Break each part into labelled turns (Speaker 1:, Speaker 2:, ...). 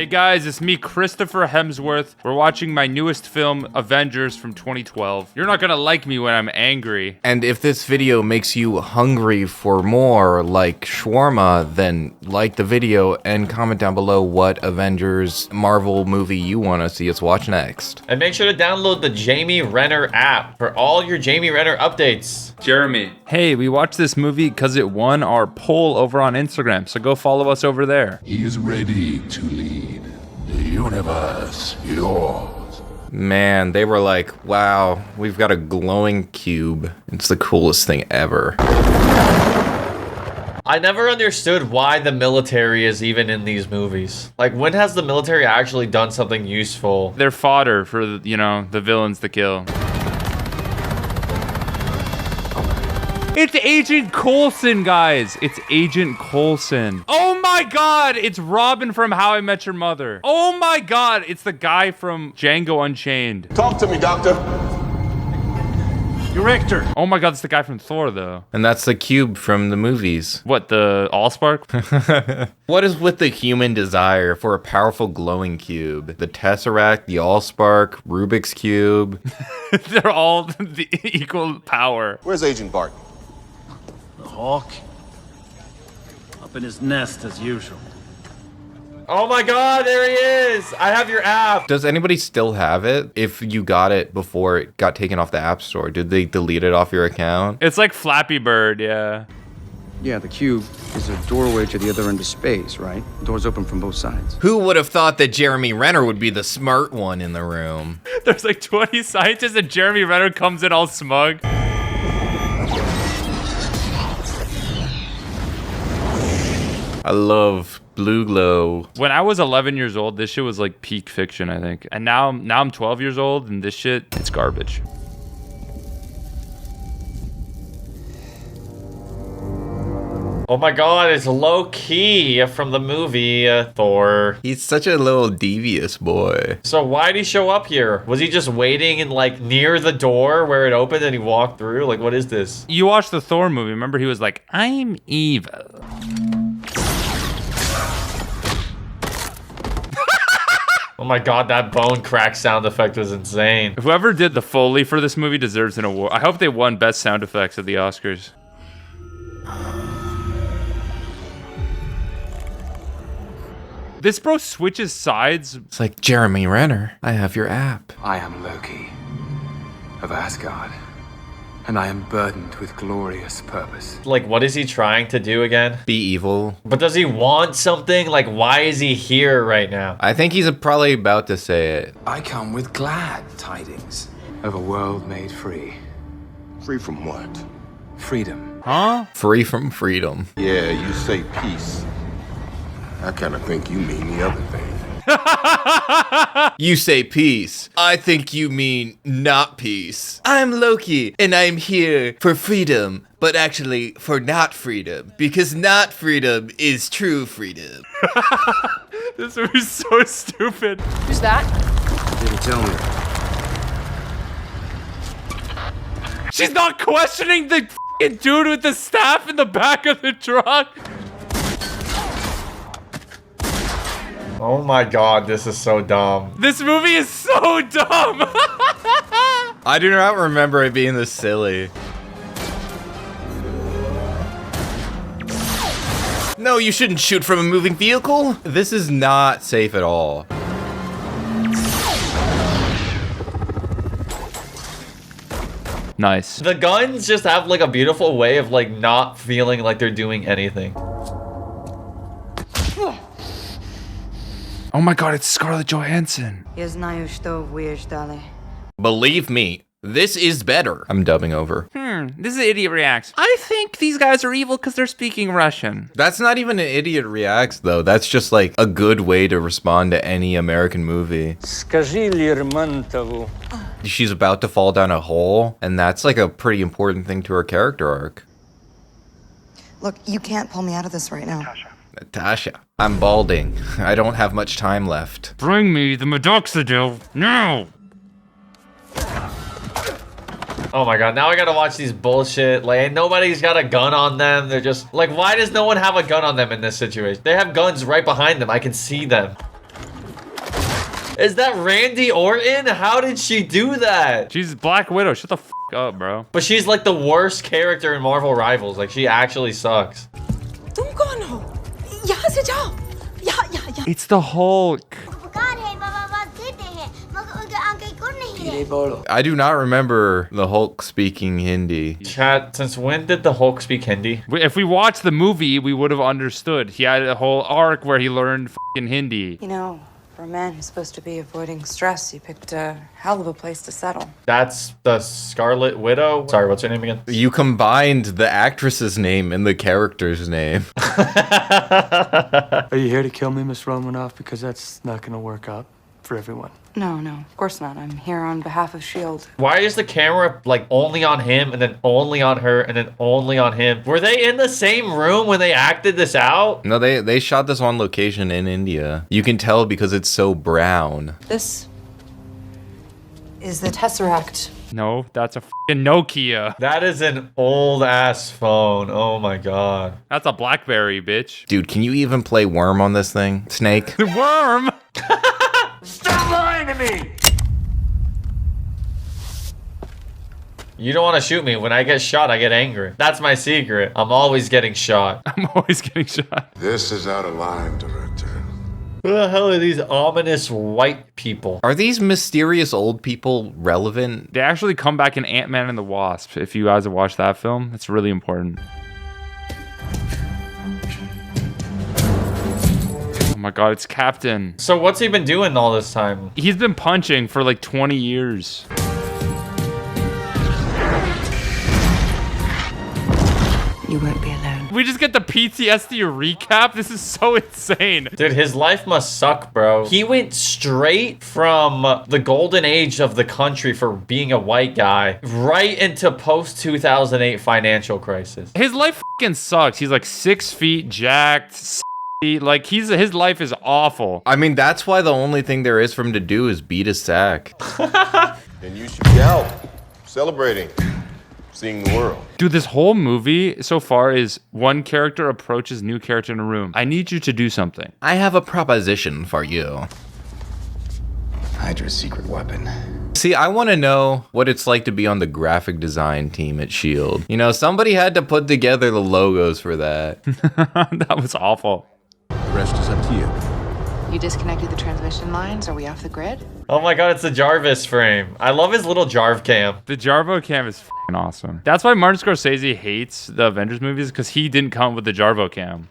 Speaker 1: Hey guys, it's me, Christopher Hemsworth. We're watching my newest film, Avengers from 2012. You're not gonna like me when I'm angry.
Speaker 2: And if this video makes you hungry for more like shawarma, then like the video and comment down below what Avengers Marvel movie you want to see us watch next.
Speaker 3: And make sure to download the Jamie Renner app for all your Jamie Renner updates.
Speaker 1: Jeremy. Hey, we watched this movie because it won our poll over on Instagram, so go follow us over there.
Speaker 4: He is ready to lead the universe yours.
Speaker 2: Man, they were like, wow, we've got a glowing cube. It's the coolest thing ever.
Speaker 3: I never understood why the military is even in these movies. Like, when has the military actually done something useful?
Speaker 1: They're fodder for, you know, the villains to kill. It's Agent Coulson, guys. It's Agent Coulson. Oh my God, it's Robin from How I Met Your Mother. Oh my God, it's the guy from Django Unchained.
Speaker 5: Talk to me, Doctor.
Speaker 1: Director. Oh my God, it's the guy from Thor, though.
Speaker 2: And that's the cube from the movies.
Speaker 1: What, the Allspark?
Speaker 2: What is with the human desire for a powerful glowing cube? The Tesseract, the Allspark, Rubik's Cube.
Speaker 1: They're all the equal power.
Speaker 5: Where's Agent Barton?
Speaker 6: The hawk? Up in his nest as usual.
Speaker 3: Oh my God, there he is! I have your app!
Speaker 2: Does anybody still have it? If you got it before it got taken off the App Store, did they delete it off your account?
Speaker 1: It's like Flappy Bird, yeah.
Speaker 7: Yeah, the cube is a doorway to the other end of space, right? Doors open from both sides.
Speaker 2: Who would have thought that Jeremy Renner would be the smart one in the room?
Speaker 1: There's like 20 scientists and Jeremy Renner comes in all smug.
Speaker 2: I love blue glow.
Speaker 1: When I was 11 years old, this shit was like peak fiction, I think. And now I'm 12 years old and this shit, it's garbage.
Speaker 3: Oh my God, it's Loki from the movie Thor.
Speaker 2: He's such a little devious boy.
Speaker 3: So why'd he show up here? Was he just waiting in like near the door where it opened and he walked through? Like, what is this?
Speaker 1: You watched the Thor movie, remember? He was like, I'm evil.
Speaker 3: Oh my God, that bone crack sound effect was insane.
Speaker 1: Whoever did the Foley for this movie deserves an award. I hope they won Best Sound Effects at the Oscars. This bro switches sides.
Speaker 2: It's like, Jeremy Renner, I have your app.
Speaker 8: I am Loki of Asgard, and I am burdened with glorious purpose.
Speaker 3: Like, what is he trying to do again?
Speaker 2: Be evil.
Speaker 3: But does he want something? Like, why is he here right now?
Speaker 2: I think he's probably about to say it.
Speaker 8: I come with glad tidings of a world made free.
Speaker 5: Free from what?
Speaker 8: Freedom.
Speaker 1: Huh?
Speaker 2: Free from freedom.
Speaker 5: Yeah, you say peace. I kind of think you mean the other thing.
Speaker 2: You say peace. I think you mean not peace. I'm Loki, and I'm here for freedom, but actually for not freedom, because not freedom is true freedom.
Speaker 1: This movie's so stupid.
Speaker 9: Who's that?
Speaker 7: Didn't tell me.
Speaker 1: She's not questioning the f***ing dude with the staff in the back of the truck.
Speaker 3: Oh my God, this is so dumb.
Speaker 1: This movie is so dumb.
Speaker 2: I do not remember it being this silly. No, you shouldn't shoot from a moving vehicle. This is not safe at all.
Speaker 1: Nice.
Speaker 3: The guns just have like a beautiful way of like not feeling like they're doing anything.
Speaker 1: Oh my God, it's Scarlett Johansson.
Speaker 2: Believe me, this is better. I'm dubbing over.
Speaker 1: This is Idiot Reacts. I think these guys are evil because they're speaking Russian.
Speaker 2: That's not even an Idiot Reacts, though. That's just like a good way to respond to any American movie. She's about to fall down a hole, and that's like a pretty important thing to her character arc.
Speaker 9: Look, you can't pull me out of this right now.
Speaker 2: Natasha, I'm balding. I don't have much time left.
Speaker 1: Bring me the Medoxidil now.
Speaker 3: Oh my God, now I gotta watch these bullshit. Like, nobody's got a gun on them. They're just like, why does no one have a gun on them in this situation? They have guns right behind them. I can see them. Is that Randy Orton? How did she do that?
Speaker 1: She's Black Widow. Shut the f up, bro.
Speaker 3: But she's like the worst character in Marvel Rivals. Like, she actually sucks.
Speaker 1: It's the Hulk.
Speaker 2: I do not remember the Hulk speaking Hindi.
Speaker 3: Chat, since when did the Hulk speak Hindi?
Speaker 1: If we watched the movie, we would have understood. He had a whole arc where he learned f***ing Hindi.
Speaker 9: You know, for a man who's supposed to be avoiding stress, you picked a hell of a place to settle.
Speaker 3: That's the Scarlet Widow. Sorry, what's her name again?
Speaker 2: You combined the actress's name and the character's name.
Speaker 8: Are you here to kill me, Miss Romanoff? Because that's not gonna work out for everyone.
Speaker 9: No, of course not. I'm here on behalf of S.H.I.E.L.D.
Speaker 3: Why is the camera like only on him and then only on her and then only on him? Were they in the same room when they acted this out?
Speaker 2: No, they shot this on location in India. You can tell because it's so brown.
Speaker 9: This is the Tesseract.
Speaker 1: No, that's a f***ing Nokia.
Speaker 3: That is an old ass phone. Oh my god.
Speaker 1: That's a BlackBerry, bitch.
Speaker 2: Dude, can you even play Worm on this thing? Snake?
Speaker 1: The worm.
Speaker 8: Stop lying to me!
Speaker 3: You don't want to shoot me. When I get shot, I get angry. That's my secret. I'm always getting shot.
Speaker 1: I'm always getting shot.
Speaker 5: This is out of line, Director.
Speaker 3: Who the hell are these ominous white people?
Speaker 2: Are these mysterious old people relevant?
Speaker 1: They actually come back in Ant-Man and the Wasp. If you guys have watched that film, it's really important. Oh my god, it's Captain.
Speaker 3: So what's he been doing all this time?
Speaker 1: He's been punching for like 20 years.
Speaker 9: You won't be alone.
Speaker 1: We just get the PTSD recap? This is so insane.
Speaker 3: Dude, his life must suck, bro. He went straight from the golden age of the country for being a white guy right into post-2008 financial crisis.
Speaker 1: His life fucking sucks. He's like 6 feet, jacked, like his life is awful.
Speaker 2: I mean, that's why the only thing there is for him to do is beat a sack.
Speaker 5: Then you should be out, celebrating, seeing the world.
Speaker 1: Dude, this whole movie so far is one character approaches new character in a room. I need you to do something.
Speaker 2: I have a proposition for you.
Speaker 7: Hydra's secret weapon.
Speaker 2: See, I want to know what it's like to be on the graphic design team at S.H.I.E.L.D. You know, somebody had to put together the logos for that.
Speaker 1: That was awful.
Speaker 4: The rest is up to you.
Speaker 10: You disconnected the transmission lines? Are we off the grid?
Speaker 3: Oh my god, it's the Jarvis frame. I love his little Jarv cam.
Speaker 1: The Jarvo cam is f***ing awesome. That's why Martin Scorsese hates the Avengers movies, because he didn't come up with the Jarvo cam.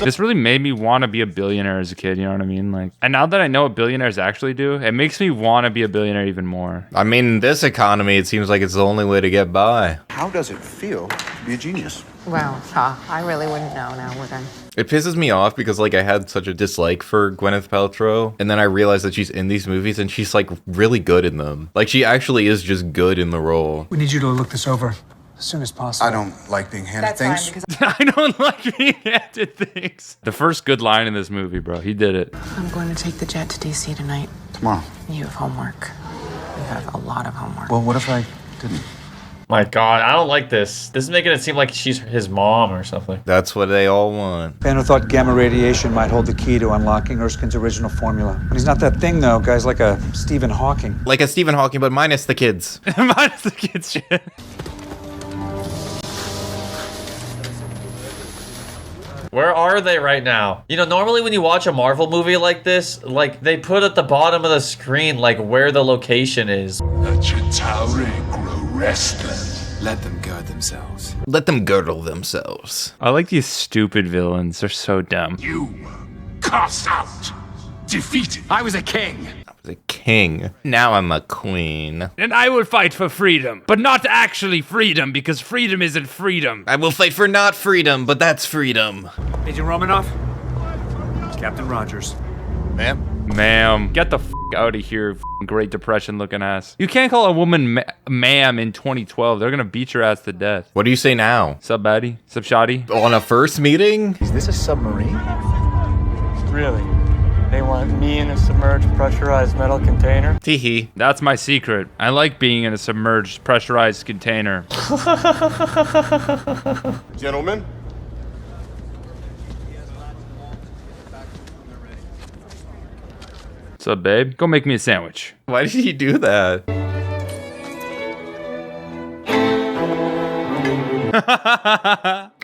Speaker 1: This really made me want to be a billionaire as a kid, you know what I mean? Like, and now that I know what billionaires actually do, it makes me want to be a billionaire even more.
Speaker 2: I mean, in this economy, it seems like it's the only way to get by.
Speaker 4: How does it feel to be a genius?
Speaker 10: Well, I really wouldn't know. Now we're done.
Speaker 2: It pisses me off because, like, I had such a dislike for Gwyneth Paltrow, and then I realized that she's in these movies and she's, like, really good in them. Like, she actually is just good in the role.
Speaker 11: We need you to look this over as soon as possible.
Speaker 4: I don't like being handed
Speaker 10: That's
Speaker 4: things.
Speaker 10: fine,
Speaker 1: I don't like being handed things. The first good line in this movie, bro. He did it.
Speaker 10: I'm going to take the jet to DC tonight.
Speaker 4: Tomorrow.
Speaker 10: You have homework. You have a lot of homework.
Speaker 4: Well, what if I didn't?
Speaker 3: My god, I don't like this. This is making it seem like she's his mom or something.
Speaker 2: That's what they all want.
Speaker 11: Banner thought gamma radiation might hold the key to unlocking Erskine's original formula. But he's not that thing, though. Guy's like a Stephen Hawking.
Speaker 2: Like a Stephen Hawking, but minus the kids.
Speaker 1: Minus the kids shit.
Speaker 3: Where are they right now? You know, normally when you watch a Marvel movie like this, like, they put at the bottom of the screen, like, where the location is.
Speaker 4: The Chitauri grow restless. Let them guard themselves.
Speaker 2: Let them girdle themselves.
Speaker 1: I like these stupid villains. They're so dumb.
Speaker 4: You cast out. Defeated.
Speaker 7: I was a king.
Speaker 2: I was a king. Now I'm a queen.
Speaker 1: And I will fight for freedom, but not actually freedom, because freedom isn't freedom.
Speaker 2: I will fight for not freedom, but that's freedom.
Speaker 11: Agent Romanoff? It's Captain Rogers.
Speaker 5: Ma'am?
Speaker 1: Ma'am, get the f out of here, Great Depression looking ass. You can't call a woman ma'am in 2012. They're gonna beat your ass to death.
Speaker 2: What do you say now?
Speaker 1: Sup, baddie? Sup, shoddy?
Speaker 2: On a first meeting?
Speaker 8: Is this a submarine? Really? They want me in a submerged pressurized metal container?
Speaker 2: Teehee.
Speaker 1: That's my secret. I like being in a submerged, pressurized container.
Speaker 5: Gentlemen?
Speaker 1: What's up, babe? Go make me a sandwich.
Speaker 2: Why did he do that?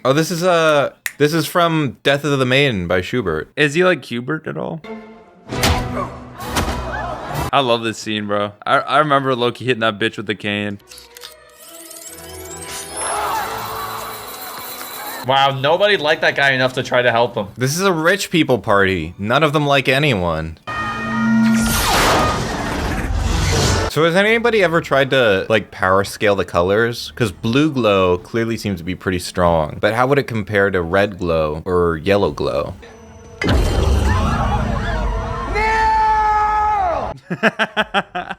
Speaker 2: Oh, this is from Death of the Maiden by Schubert.
Speaker 1: Is he like Hubert at all? I love this scene, bro. I remember Loki hitting that bitch with the cane.
Speaker 3: Wow, nobody liked that guy enough to try to help him.
Speaker 2: This is a rich people party. None of them like anyone. So has anybody ever tried to like power scale the colors? Because blue glow clearly seems to be pretty strong, but how would it compare to red glow or yellow glow?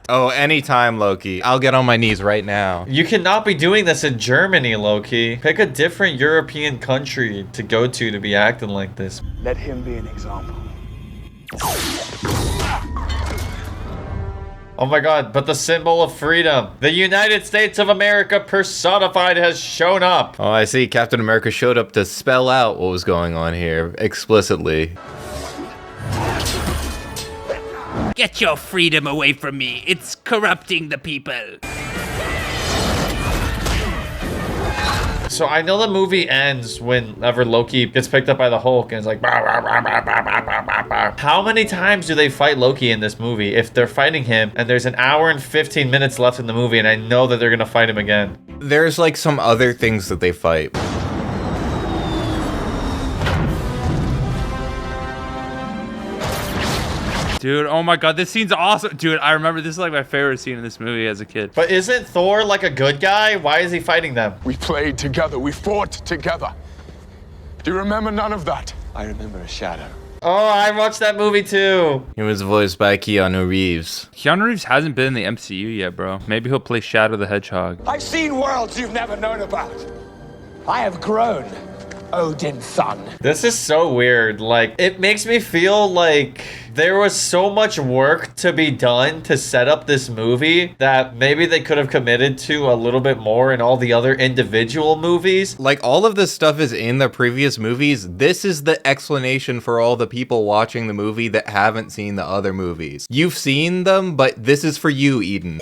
Speaker 2: Oh, anytime, Loki. I'll get on my knees right now.
Speaker 3: You cannot be doing this in Germany, Loki. Pick a different European country to go to be acting like this.
Speaker 12: Let him be an example.
Speaker 3: Oh my god, but the symbol of freedom. The United States of America personified has shown up.
Speaker 2: Oh, I see. Captain America showed up to spell out what was going on here explicitly.
Speaker 13: Get your freedom away from me. It's corrupting the people.
Speaker 3: So I know the movie ends whenever Loki gets picked up by the Hulk and it's like, bah, bah, bah, bah, bah, bah, bah, bah, bah. How many times do they fight Loki in this movie? If they're fighting him and there's an hour and 15 minutes left in the movie and I know that they're gonna fight him again.
Speaker 2: There's like some other things that they fight.
Speaker 1: Dude, oh my god, this scene's awesome. Dude, I remember this is like my favorite scene in this movie as a kid.
Speaker 3: But isn't Thor like a good guy? Why is he fighting them?
Speaker 12: We played together. We fought together. Do you remember none of that?
Speaker 8: I remember a shadow.
Speaker 3: Oh, I watched that movie too.
Speaker 2: He was voiced by Keanu Reeves.
Speaker 1: Keanu Reeves hasn't been in the MCU yet, bro. Maybe he'll play Shadow the Hedgehog.
Speaker 12: I've seen worlds you've never known about. I have grown, Odin's son.
Speaker 3: This is so weird. Like, it makes me feel like there was so much work to be done to set up this movie that maybe they could have committed to a little bit more in all the other individual movies.
Speaker 2: Like, all of this stuff is in the previous movies. This is the explanation for all the people watching the movie that haven't seen the other movies. You've seen them, but this is for you, Eden.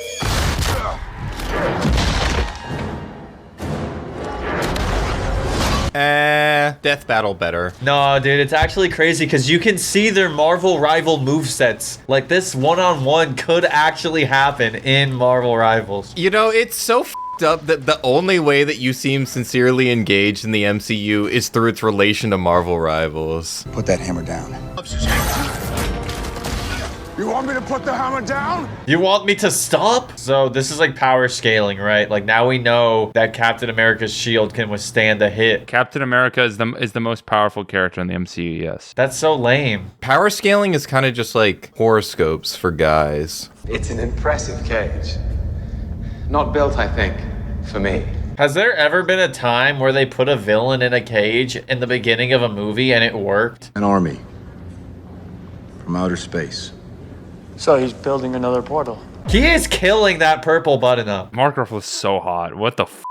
Speaker 2: Death Battle better.
Speaker 3: No, dude, it's actually crazy because you can see their Marvel Rival movesets. Like, this one-on-one could actually happen in Marvel Rivals.
Speaker 2: You know, it's so f***ed up that the only way that you seem sincerely engaged in the MCU is through its relation to Marvel Rivals.
Speaker 7: Put that hammer down.
Speaker 12: You want me to put the hammer down?
Speaker 3: You want me to stop? So this is like power scaling, right? Like, now we know that Captain America's shield can withstand a hit.
Speaker 1: Captain America is the most powerful character in the MCU, yes.
Speaker 3: That's so lame.
Speaker 2: Power scaling is kind of just like horoscopes for guys.
Speaker 8: It's an impressive cage. Not built, I think, for me.
Speaker 3: Has there ever been a time where they put a villain in a cage in the beginning of a movie and it worked?
Speaker 14: An army from outer space.
Speaker 6: So he's building another portal.
Speaker 3: He is killing that purple button-up.
Speaker 1: Mark Ruffalo's so hot. What the f***?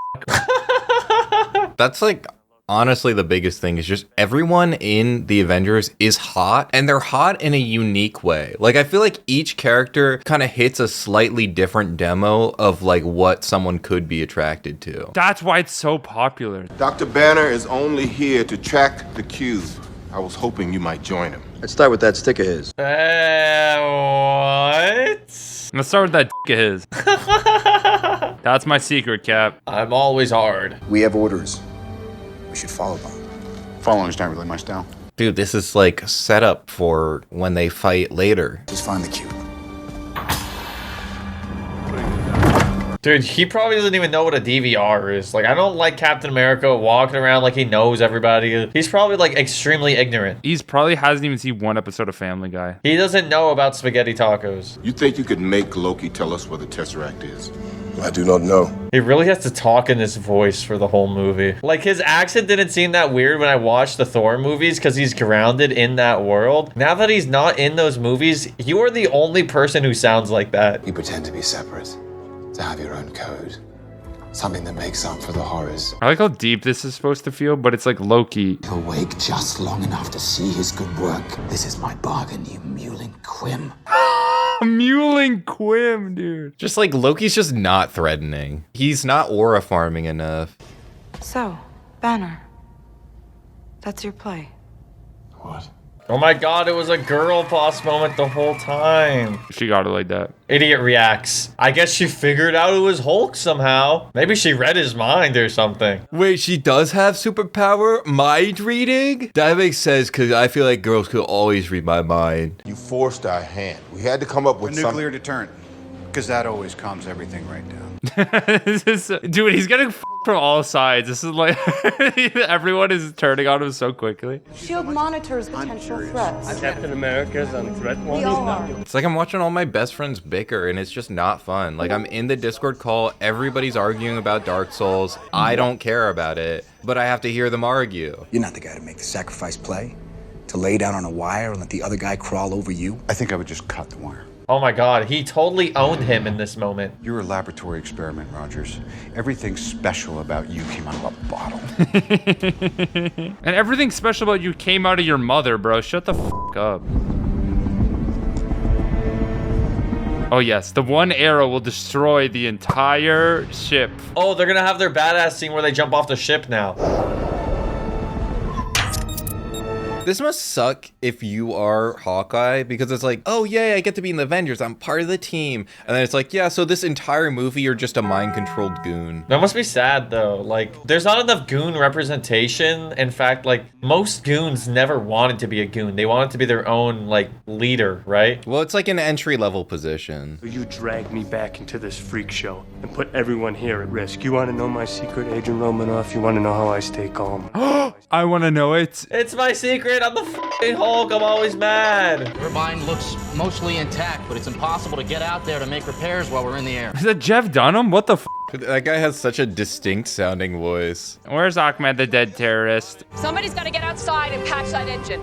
Speaker 2: That's like honestly the biggest thing is just everyone in the Avengers is hot, and they're hot in a unique way. Like, I feel like each character kind of hits a slightly different demo of like what someone could be attracted to.
Speaker 1: That's why it's so popular.
Speaker 5: Dr. Banner is only here to track the cube. I was hoping you might join him.
Speaker 7: Let's start with that stick of his.
Speaker 3: What?
Speaker 1: Let's start with that of his. That's my secret, Cap.
Speaker 3: I'm always hard.
Speaker 14: We have orders. We should follow them. Following's not really my style.
Speaker 2: Dude, this is like set up for when they fight later.
Speaker 14: Just find the cube.
Speaker 3: Dude, he probably doesn't even know what a DVR is. Like, I don't like Captain America walking around like he knows everybody. He's probably, like, extremely ignorant.
Speaker 1: He's probably hasn't even seen one episode of Family Guy.
Speaker 3: He doesn't know about spaghetti tacos.
Speaker 5: You think you could make Loki tell us where the Tesseract is?
Speaker 14: I do not know.
Speaker 3: He really has to talk in this voice for the whole movie. Like, his accent didn't seem that weird when I watched the Thor movies because he's grounded in that world. Now that he's not in those movies, you are the only person who sounds like that.
Speaker 8: You pretend to be separate, to have your own code.
Speaker 15: Something that makes up for the horrors.
Speaker 1: I like how deep this is supposed to feel, but it's like Loki.
Speaker 15: He'll wake just long enough to see his good work. This is my bargain, you mewling quim.
Speaker 1: Mewling Quim, dude.
Speaker 2: Just like Loki's just not threatening. He's not aura farming enough.
Speaker 9: So, Banner. That's your play.
Speaker 15: What?
Speaker 3: Oh my god, it was a girl boss moment the whole time.
Speaker 1: She got it like that.
Speaker 3: Idiot reacts. I guess she figured out it was Hulk somehow. Maybe she read his mind or something.
Speaker 2: Wait, she does have superpower? Mind reading? That makes sense, because I feel like girls could always read my mind.
Speaker 5: You forced our hand. We had to come up with
Speaker 14: A nuclear deterrent. Because that always calms everything right down.
Speaker 1: Dude, he's getting from all sides. This is like everyone is turning on him so quickly.
Speaker 9: Shield monitors potential threats.
Speaker 16: Captain America's on threat
Speaker 9: We all are.
Speaker 2: It's like I'm watching all my best friends bicker, and it's just not fun. Like, I'm in the Discord call, everybody's arguing about Dark Souls. I don't care about it, but I have to hear them argue.
Speaker 17: You're not the guy to make the sacrifice play. To lay down on a wire and let the other guy crawl over you.
Speaker 14: I think I would just cut the wire.
Speaker 3: Oh my god, he totally owned him in this moment.
Speaker 14: You're a laboratory experiment, Rogers. Everything special about you came out of a bottle.
Speaker 1: And everything special about you came out of your mother, bro. Shut the f up. Oh yes, the one arrow will destroy the entire ship.
Speaker 3: Oh, they're gonna have their badass scene where they jump off the ship now.
Speaker 2: This must suck if you are Hawkeye, because it's like, oh yay, I get to be in the Avengers, I'm part of the team. And then it's like, yeah, so this entire movie you're just a mind-controlled goon.
Speaker 3: That must be sad though. Like, there's not enough goon representation. In fact, like, most goons never wanted to be a goon. They wanted to be their own, like, leader, right?
Speaker 2: Well, it's like an entry-level position.
Speaker 16: You dragged me back into this freak show and put everyone here at risk. You want to know my secret, Agent Romanoff? You want to know how I stay calm?
Speaker 1: I want to know it.
Speaker 3: It's my secret. I'm the f***ing Hulk. I'm always mad.
Speaker 18: Your mine looks mostly intact, but it's impossible to get out there to make repairs while we're in the air.
Speaker 1: Is that Jeff Dunham? What the f?
Speaker 2: That guy has such a distinct sounding voice.
Speaker 1: Where's Ahmed, the dead terrorist?
Speaker 19: Somebody's got to get outside and patch that engine.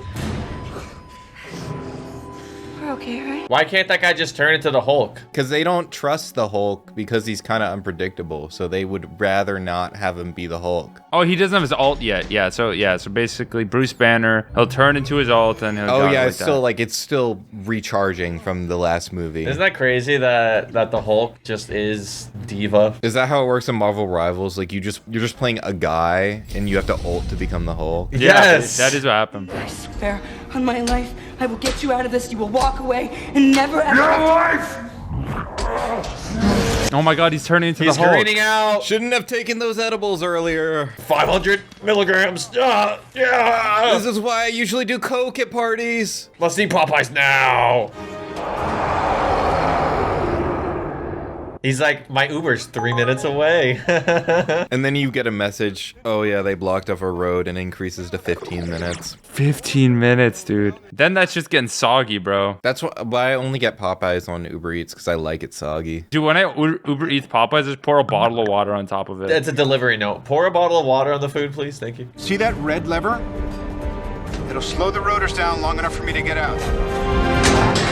Speaker 9: We're okay, right?
Speaker 3: Why can't that guy just turn into the Hulk?
Speaker 2: Because they don't trust the Hulk because he's kind of unpredictable. So they would rather not have him be the Hulk.
Speaker 1: Oh, he doesn't have his ult yet. Yeah, so basically Bruce Banner, he'll turn into his ult and he'll
Speaker 2: Oh yeah,
Speaker 1: like
Speaker 2: it's still like it's still recharging from the last movie.
Speaker 3: Isn't that crazy that the Hulk just is diva?
Speaker 2: Is that how it works in Marvel Rivals? Like you're just playing a guy and you have to ult to become the Hulk?
Speaker 3: Yes!
Speaker 1: Yeah, that is what happened.
Speaker 19: I swear on my life, I will get you out of this. You will walk away and never ever.
Speaker 5: Your life!
Speaker 1: Oh my god, he's turning into the Hulk.
Speaker 3: He's greening out.
Speaker 2: Shouldn't have taken those edibles earlier.
Speaker 3: 500 milligrams. Yeah.
Speaker 2: This is why I usually do coke at parties.
Speaker 3: Let's eat Popeyes now. He's like, my Uber's 3 minutes away.
Speaker 2: And then you get a message, oh yeah, they blocked off a road, and increases to 15 minutes.
Speaker 1: 15 minutes, dude. Then that's just getting soggy, bro.
Speaker 2: That's why I only get Popeyes on Uber Eats, because I like it soggy.
Speaker 1: Dude, when I Uber Eats Popeyes, just pour a bottle of water on top of it.
Speaker 3: That's a delivery note. Pour a bottle of water on the food, please. Thank you.
Speaker 14: See that red lever? It'll slow the rotors down long enough for me to get out.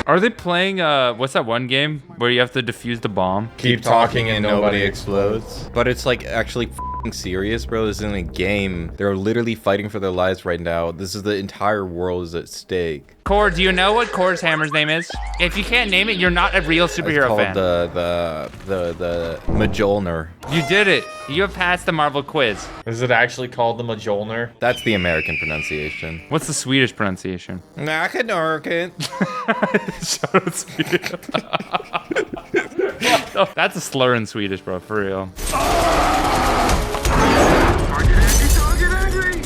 Speaker 1: Are they playing, what's that one game where you have to defuse the bomb?
Speaker 2: Keep talking and nobody explodes. But it's like actually f***ing serious, bro. This isn't a game. They're literally fighting for their lives right now. This is the entire world is at stake.
Speaker 1: Core, do you know what Core's hammer's name is? If you can't name it, you're not a real superhero fan.
Speaker 2: It's called the Mjolnir.
Speaker 1: You did it. You have passed the Marvel quiz.
Speaker 3: Is it actually called the Mjolnir?
Speaker 2: That's the American pronunciation.
Speaker 1: What's the Swedish pronunciation?
Speaker 2: Nakanarkin.
Speaker 1: Shout out Swedish. That's a slur in Swedish, bro, for real.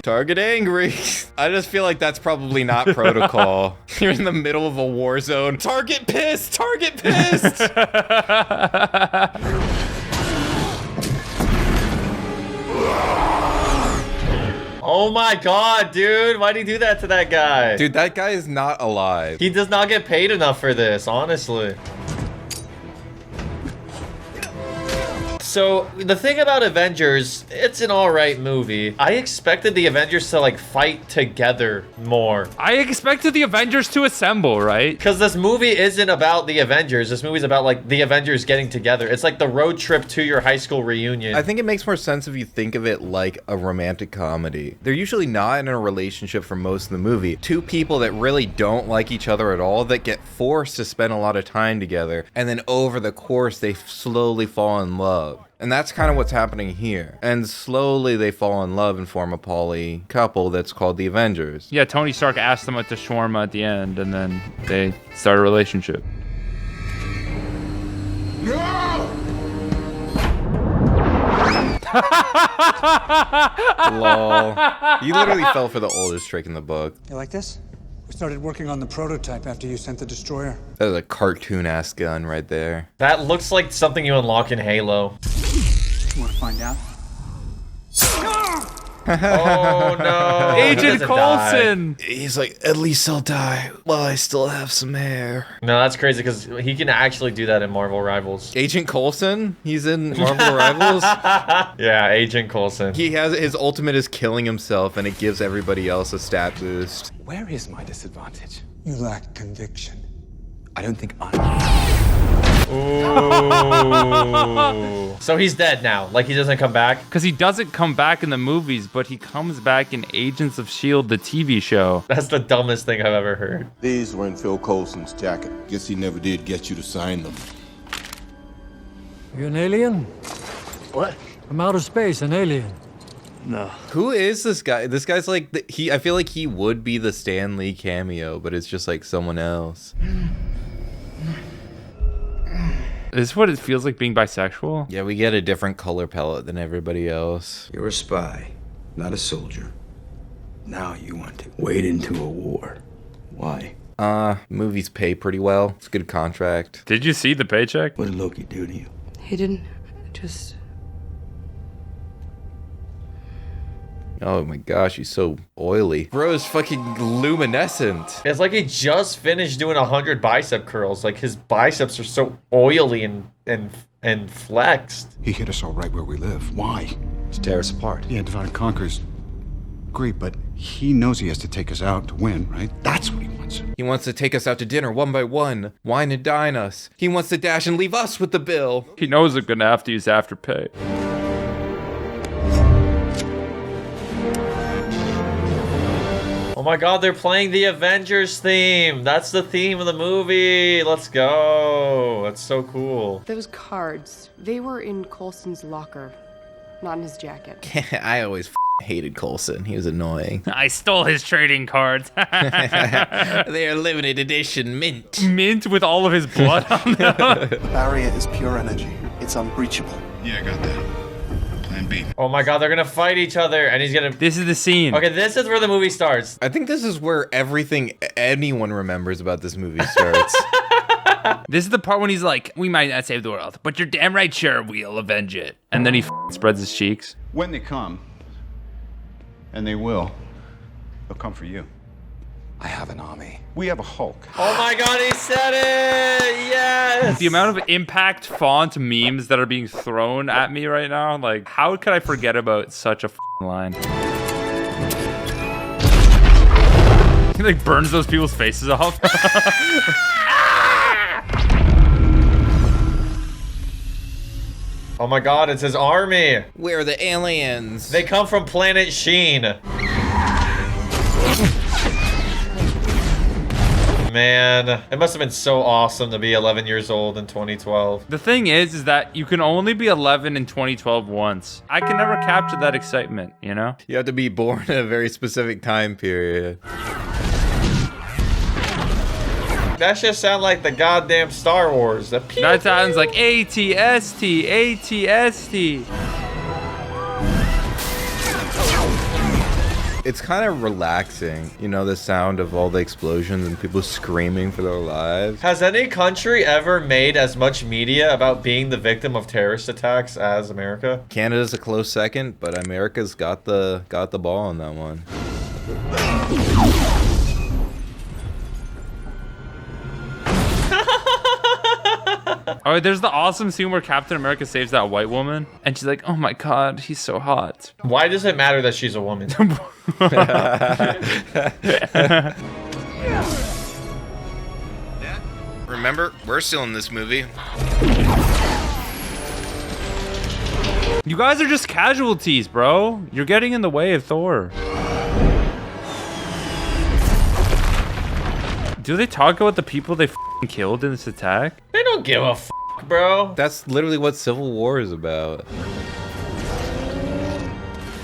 Speaker 2: Target angry. I just feel like that's probably not protocol. You're in the middle of a war zone. Target pissed! Target pissed!
Speaker 3: Oh my god, dude. Why'd he do that to that guy?
Speaker 2: Dude, that guy is not alive.
Speaker 3: He does not get paid enough for this, honestly. So the thing about Avengers, it's an alright movie. I expected the Avengers to like fight together more.
Speaker 1: I expected the Avengers to assemble, right?
Speaker 3: Because this movie isn't about the Avengers. This movie's about like the Avengers getting together. It's like the road trip to your high school reunion.
Speaker 2: I think it makes more sense if you think of it like a romantic comedy. They're usually not in a relationship for most of the movie. Two people that really don't like each other at all that get forced to spend a lot of time together, and then over the course they slowly fall in love. And that's kind of what's happening here. And slowly they fall in love and form a poly couple that's called the Avengers.
Speaker 1: Yeah, Tony Stark asked them out to shawarma at the end, and then they start a relationship.
Speaker 5: No!
Speaker 2: Lol. You literally fell for the oldest trick in the book.
Speaker 11: You like this? We started working on the prototype after you sent the destroyer.
Speaker 2: That was a cartoon-ass gun right there.
Speaker 3: That looks like something you unlock in Halo.
Speaker 11: You want to find out?
Speaker 3: Oh no!
Speaker 1: Agent Coulson!
Speaker 2: He's like, at least I'll die while I still have some hair.
Speaker 3: No, that's crazy because he can actually do that in Marvel Rivals.
Speaker 2: Agent Coulson? He's in Marvel Rivals?
Speaker 3: Yeah, Agent Coulson.
Speaker 2: He has his ultimate is killing himself, and it gives everybody else a stat boost.
Speaker 17: Where is my disadvantage?
Speaker 11: You lack conviction.
Speaker 17: I don't think
Speaker 3: Ooh. So he's dead now. Like he doesn't come back?
Speaker 1: Because he doesn't come back in the movies, but he comes back in Agents of S.H.I.E.L.D., the TV show.
Speaker 3: That's the dumbest thing I've ever heard.
Speaker 5: These were in Phil Coulson's jacket. Guess he never did get you to sign them.
Speaker 20: You an alien?
Speaker 5: What?
Speaker 20: From outer space, an alien.
Speaker 6: No.
Speaker 2: Who is this guy? This guy's like, I feel like he would be the Stan Lee cameo, but it's just like someone else.
Speaker 1: Is this what it feels like being bisexual?
Speaker 2: Yeah, we get a different color palette than everybody else.
Speaker 17: You're a spy, not a soldier. Now you want to wade into a war. Why?
Speaker 2: Movies pay pretty well. It's a good contract.
Speaker 1: Did you see the paycheck?
Speaker 17: What did Loki do to you?
Speaker 9: He didn't just...
Speaker 2: Oh my gosh, he's so oily. Bro is fucking luminescent.
Speaker 3: It's like he just finished doing 100 bicep curls. Like his biceps are so oily and flexed.
Speaker 14: He hit us all right where we live. Why?
Speaker 17: To tear us apart.
Speaker 14: Yeah, divide and conquers. Great, but he knows he has to take us out to win, right? That's what he wants.
Speaker 2: He wants to take us out to dinner one by one, wine and dine us. He wants to dash and leave us with the bill.
Speaker 1: He knows they're gonna have to use Afterpay.
Speaker 3: Oh my god, they're playing the Avengers theme. That's the theme of the movie. Let's go. That's so cool.
Speaker 10: Those cards, they were in Coulson's locker, not in his jacket.
Speaker 2: I always hated Coulson. He was annoying.
Speaker 13: I stole his trading cards.
Speaker 2: They are limited edition mint.
Speaker 1: Mint with all of his blood on them.
Speaker 21: Barrier is pure energy. It's unbreachable.
Speaker 14: Yeah, I got that. Plan B.
Speaker 3: Oh my god, they're gonna fight each other and he's gonna...
Speaker 1: This is the scene.
Speaker 3: Okay, this is where the movie starts.
Speaker 2: I think this is where everything anyone remembers about this movie starts.
Speaker 1: This is the part when he's like, we might not save the world, but you're damn right sure we'll avenge it. And then he spreads his cheeks.
Speaker 14: When they come, and they will, they'll come for you.
Speaker 17: I have an army.
Speaker 14: We have a Hulk.
Speaker 3: Oh my god, he said it! Yes!
Speaker 1: The amount of impact font memes that are being thrown at me right now, like, how could I forget about such a line? He like burns those people's faces off.
Speaker 3: Oh my god, it's his army!
Speaker 2: We're the aliens.
Speaker 3: They come from planet Sheen. Man, it must have been so awesome to be 11 years old in 2012.
Speaker 1: The thing is that you can only be 11 in 2012 once. I can never capture that excitement, you know?
Speaker 2: You have to be born in a very specific time period.
Speaker 3: That just sound like the goddamn Star Wars.
Speaker 1: That sounds like ATST, ATST.
Speaker 2: It's kind of relaxing, you know, the sound of all the explosions and people screaming for their lives.
Speaker 3: Has any country ever made as much media about being the victim of terrorist attacks as America?
Speaker 2: Canada's a close second, but America's got the ball on that one.
Speaker 1: Oh, there's the awesome scene where Captain America saves that white woman, and she's like, "Oh my God, he's so hot."
Speaker 3: Why does it matter that she's a woman?
Speaker 2: Remember, we're still in this movie.
Speaker 1: You guys are just casualties, bro. You're getting in the way of Thor. Do they talk about the people they f***ing killed in this attack?
Speaker 3: They don't give a f***, bro.
Speaker 4: That's literally what Civil War is about.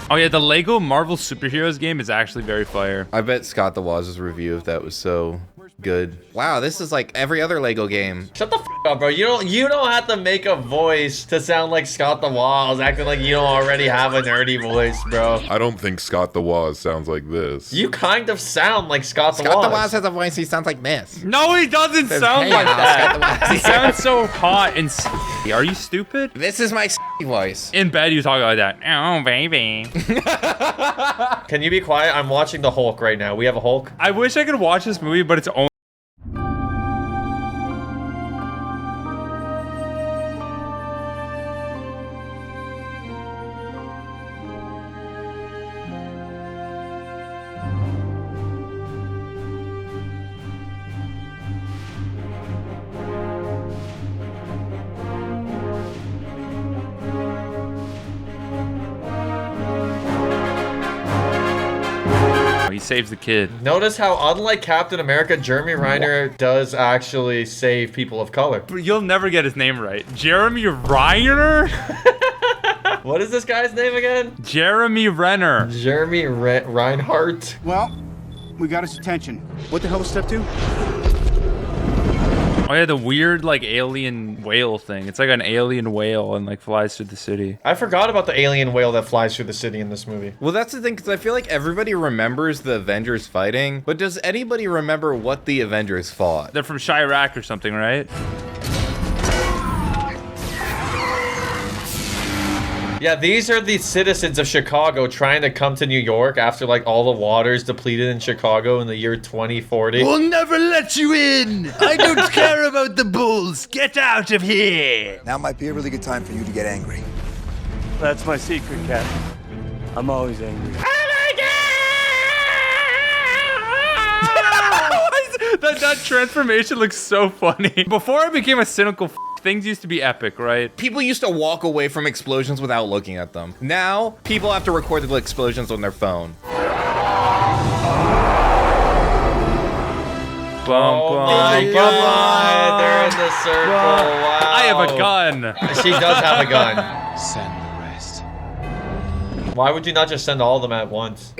Speaker 1: Oh yeah, the Lego Marvel Superheroes game is actually very fire.
Speaker 4: I bet Scott the Waz's review of that was so good.
Speaker 2: Wow, this is like every other Lego game.
Speaker 3: Shut the f up, bro. You don't have to make a voice to sound like Scott the Waz, acting like you don't already have a nerdy voice, bro.
Speaker 22: I don't think Scott the Waz sounds like this.
Speaker 3: You kind of sound like Scott the Waz.
Speaker 2: Scott the Waz has a voice, he sounds like this.
Speaker 1: No, he doesn't sound like that. He sounds so hot and s***y. Are you stupid?
Speaker 2: This is my s***y voice.
Speaker 1: In bed, you talk like that. Oh, baby.
Speaker 3: Can you be quiet? I'm watching the Hulk right now. We have a Hulk.
Speaker 1: I wish I could watch this movie, but it's only he saves the kid.
Speaker 3: Notice how, unlike Captain America, Jeremy Renner does actually save people of color.
Speaker 1: But you'll never get his name right. Jeremy Renner?
Speaker 3: What is this guy's name again?
Speaker 1: Jeremy Renner.
Speaker 3: Jeremy Reinhardt.
Speaker 21: Well, we got his attention. What the hell was step 2?
Speaker 1: Oh yeah, the weird like alien whale thing. It's like an alien whale and like flies through the city.
Speaker 3: I forgot about the alien whale that flies through the city in this movie.
Speaker 4: Well, that's the thing, because I feel like everybody remembers the Avengers fighting, but does anybody remember what the Avengers fought?
Speaker 1: They're from Chirac or something, right?
Speaker 3: Yeah, these are the citizens of Chicago trying to come to New York after like all the water's depleted in Chicago in the year 2040.
Speaker 2: We'll never let you in. I don't care about the bulls. Get out of here.
Speaker 21: Now might be a really good time for you to get angry.
Speaker 16: That's my secret, Cap. I'm always angry.
Speaker 1: That transformation looks so funny. Before I became a cynical things used to be epic, right?
Speaker 2: People used to walk away from explosions without looking at them. Now, people have to record the explosions on their phone.
Speaker 3: Oh my god, they're in the circle. Wow.
Speaker 1: I have a gun.
Speaker 3: She does have a gun.
Speaker 17: Send the rest.
Speaker 3: Why would you not just send all of them at once?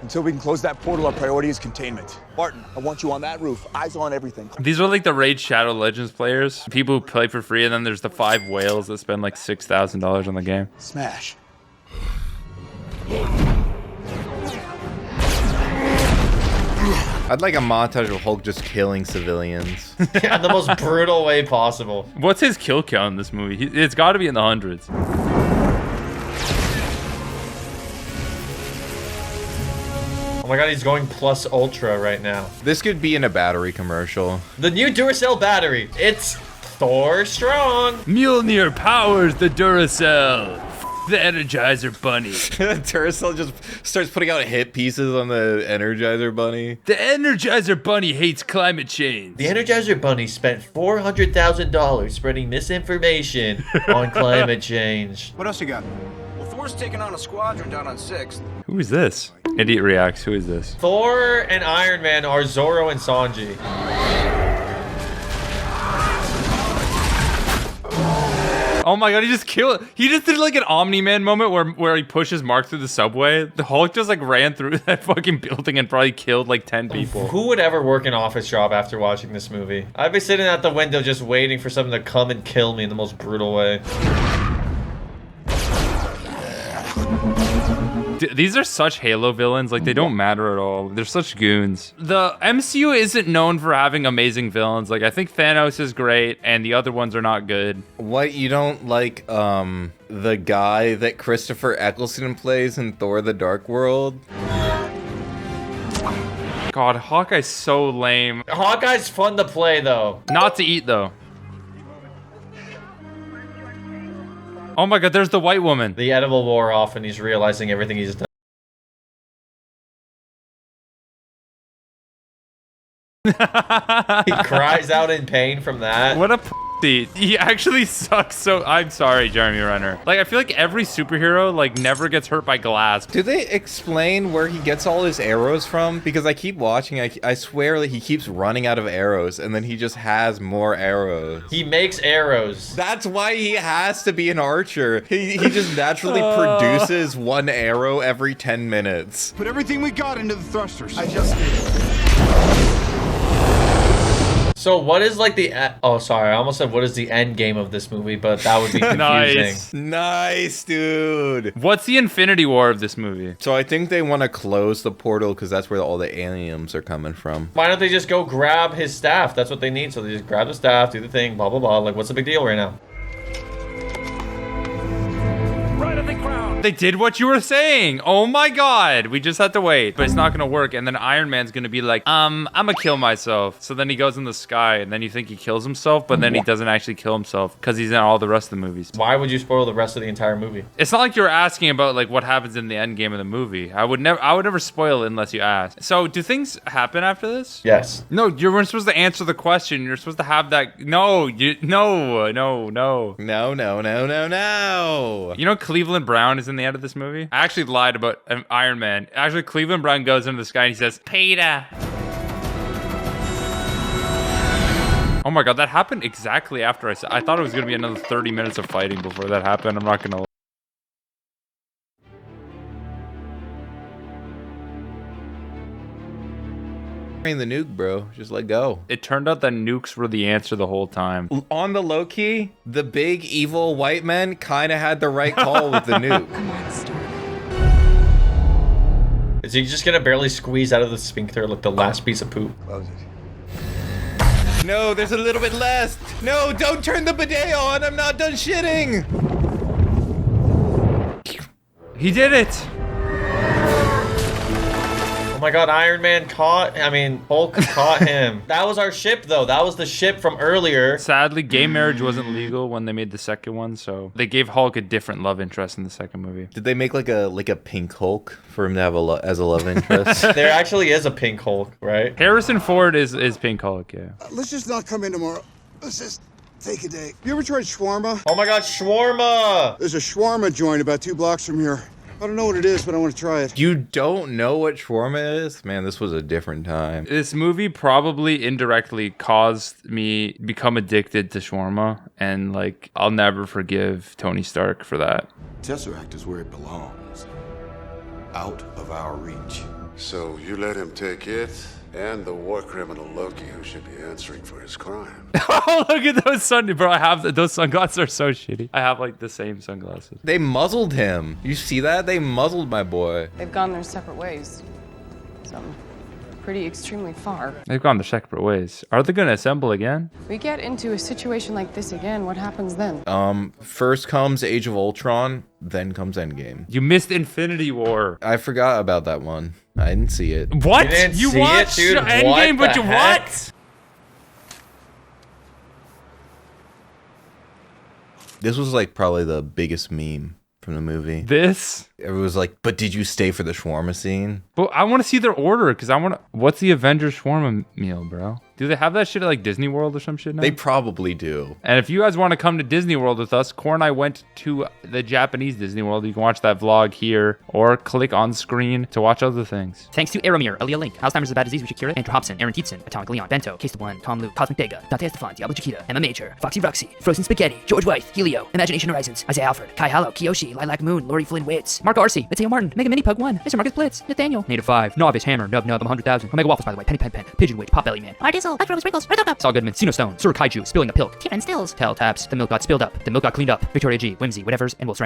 Speaker 21: Until we can close that portal, our priority is containment. Barton, I want you on that roof. Eyes on everything.
Speaker 1: These are like the Raid Shadow Legends players. People who play for free, and then there's the 5 whales that spend like $6,000 on the game.
Speaker 21: Smash.
Speaker 4: I'd like a montage of Hulk just killing civilians.
Speaker 3: Yeah, the most brutal way possible.
Speaker 1: What's his kill count in this movie? It's got to be in the hundreds.
Speaker 3: Oh my god, he's going plus ultra right now.
Speaker 4: This could be in a battery commercial.
Speaker 3: The new Duracell battery. It's Thor strong.
Speaker 1: Mjolnir powers the Duracell. The Energizer Bunny.
Speaker 4: Duracell just starts putting out hit pieces on the Energizer Bunny.
Speaker 1: The Energizer Bunny hates climate change.
Speaker 3: The Energizer Bunny spent $400,000 spreading misinformation on climate change.
Speaker 21: What else you got?
Speaker 7: Well, Thor's taking on a squadron down on 6th.
Speaker 1: Who is this? Idiot reacts. Who is this?
Speaker 3: Thor and Iron Man are Zoro and Sanji.
Speaker 1: Oh my god, he just killed. He just did like an Omni-Man moment where he pushes Mark through the subway. The Hulk just like ran through that fucking building and probably killed like 10 people.
Speaker 3: Who would ever work an office job after watching this movie? I'd be sitting at the window just waiting for someone to come and kill me in the most brutal way.
Speaker 1: These are such Halo villains, like they don't matter at all. They're such goons. The MCU isn't known for having amazing villains. Like I think Thanos is great and the other ones are not good.
Speaker 4: What, you don't like the guy that Christopher Eccleston plays in Thor: The Dark World?
Speaker 1: God, Hawkeye's so lame.
Speaker 3: Hawkeye's fun to play, though.
Speaker 1: Not to eat, though. Oh my God, there's the white woman.
Speaker 3: The edible wore off and he's realizing everything he's done. He cries out in pain from that.
Speaker 1: What a pussy. He actually sucks. So I'm sorry, Jeremy Renner. Like, I feel like every superhero like never gets hurt by glass.
Speaker 4: Do they explain where he gets all his arrows from? Because I keep watching, I swear that he keeps running out of arrows and then he just has more arrows.
Speaker 3: He makes arrows.
Speaker 4: That's why he has to be an archer. He just naturally produces one arrow every 10 minutes.
Speaker 14: Put everything we got into the thrusters. I just
Speaker 3: So what is like the oh sorry, I almost said what is the end game of this movie, but that would be confusing.
Speaker 4: Nice, dude.
Speaker 1: What's the Infinity War of this movie?
Speaker 4: So I think they want to close the portal because that's where all the aliens are coming from.
Speaker 3: Why don't they just go grab his staff? That's what they need. So they just grab the staff, do the thing, blah blah blah. Like, what's the big deal right now?
Speaker 1: Right on the ground. They did what you were saying. Oh my God. We just had to wait, but it's not gonna work. And then Iron Man's gonna be like, I'm gonna kill myself. So then he goes in the sky and then you think he kills himself, but then he doesn't actually kill himself because he's in all the rest of the movies.
Speaker 3: Why would you spoil the rest of the entire movie?
Speaker 1: It's not like you were asking about like what happens in the end game of the movie. I would never spoil it unless you ask. So do things happen after this?
Speaker 3: Yes.
Speaker 1: No, you weren't supposed to answer the question. You're supposed to have that. No. You know Cleveland Brown is in the end of this movie? I actually lied about Iron Man. Actually, Cleveland Brown goes into the sky and he says, Peter. Oh my God, that happened exactly after I said. I thought it was going to be another 30 minutes of fighting before that happened. I'm not going to lie.
Speaker 4: The nuke, bro. Just let go.
Speaker 1: It turned out that nukes were the answer the whole time.
Speaker 4: On the low key, the big evil white men kind of had the right call with the nuke.
Speaker 10: Come on, Stark.
Speaker 3: Is he just gonna barely squeeze out of the sphincter like the last piece of poop?
Speaker 4: No, there's a little bit less. No, don't turn the bidet on. I'm not done shitting.
Speaker 1: He did it.
Speaker 3: Oh my God, Hulk caught him. That was our ship though. That was the ship from earlier.
Speaker 1: Sadly, gay marriage wasn't legal when they made the second one, so they gave Hulk a different love interest in the second movie.
Speaker 4: Did they make like a pink Hulk for him to have as a love interest?
Speaker 3: There actually is a pink Hulk, right?
Speaker 1: Harrison Ford is Pink Hulk, yeah.
Speaker 14: Let's just not come in tomorrow. Let's just take a day. You ever tried shawarma?
Speaker 3: Oh my God, shawarma!
Speaker 14: There's a shawarma joint about 2 blocks from here. I don't know what it is, but I want to try it.
Speaker 4: You don't know what shawarma is? Man, this was a different time.
Speaker 1: This movie probably indirectly caused me become addicted to shawarma, and like I'll never forgive Tony Stark for that.
Speaker 5: Tesseract is where it belongs. Out of our reach.
Speaker 22: So you let him take it and the war criminal Loki, who should be answering for his crime.
Speaker 1: Oh, look at those sunglasses, bro. I have those sunglasses are so shitty. I have like the same sunglasses.
Speaker 4: They muzzled him. You see that? They muzzled my boy.
Speaker 10: They've gone their separate ways. Some pretty extremely far.
Speaker 1: They've gone their separate ways. Are they gonna assemble again?
Speaker 10: If we get into a situation like this again, what happens then?
Speaker 4: First comes Age of Ultron, then comes Endgame.
Speaker 1: You missed Infinity War.
Speaker 4: I forgot about that one. I didn't see it.
Speaker 1: What? You watched Endgame, but you what?
Speaker 4: This was like probably the biggest meme from the movie.
Speaker 1: This?
Speaker 4: It was like, but did you stay for the shawarma scene?
Speaker 1: But I want to see their order because I want to. What's the Avengers shawarma meal, bro? Do they have that shit at like Disney World or some shit now?
Speaker 4: They probably do.
Speaker 1: And if you guys want to come to Disney World with us, Core and I went to the Japanese Disney World. You can watch that vlog here or click on screen to watch other things.
Speaker 8: Thanks to Aeromir, Aaliyah Link, Alzheimer's is a bad disease, we should cure it. Andrew Hobson, Aaron Tietzen, Atomic Leon, Bento, Case the One, Tom Luke, Cosmic Dega, Dante Estefan, Diablo Chiquita, Emma Major, Foxy Roxy, Frozen Spaghetti, George White, Helio, Imagination Horizons, Isaiah Alford, Kai Hallow, Kiyoshi, Lilac Moon, Lori Flynn Witz, Mark Arcee, Mateo Martin, Mega Mini Pug 1, Mr. Marcus Blitz, Nathaniel, Native 5, Novice, Hammer, Nub, I'm 100,000, Omega Waffles by the way, Penny Pen Pen, Pigeon Witch, Potbelly Man, Artizzle, Electro Sprinkles, Red Saul Goodman, Sino Stone, Sur Kaiju, Spilling the Pilk, Kieran Stills, Tell Taps, The Milk Got Spilled Up, The Milk Got Cleaned Up, Victoria G, Whimsy, Whatevers, and Wolf's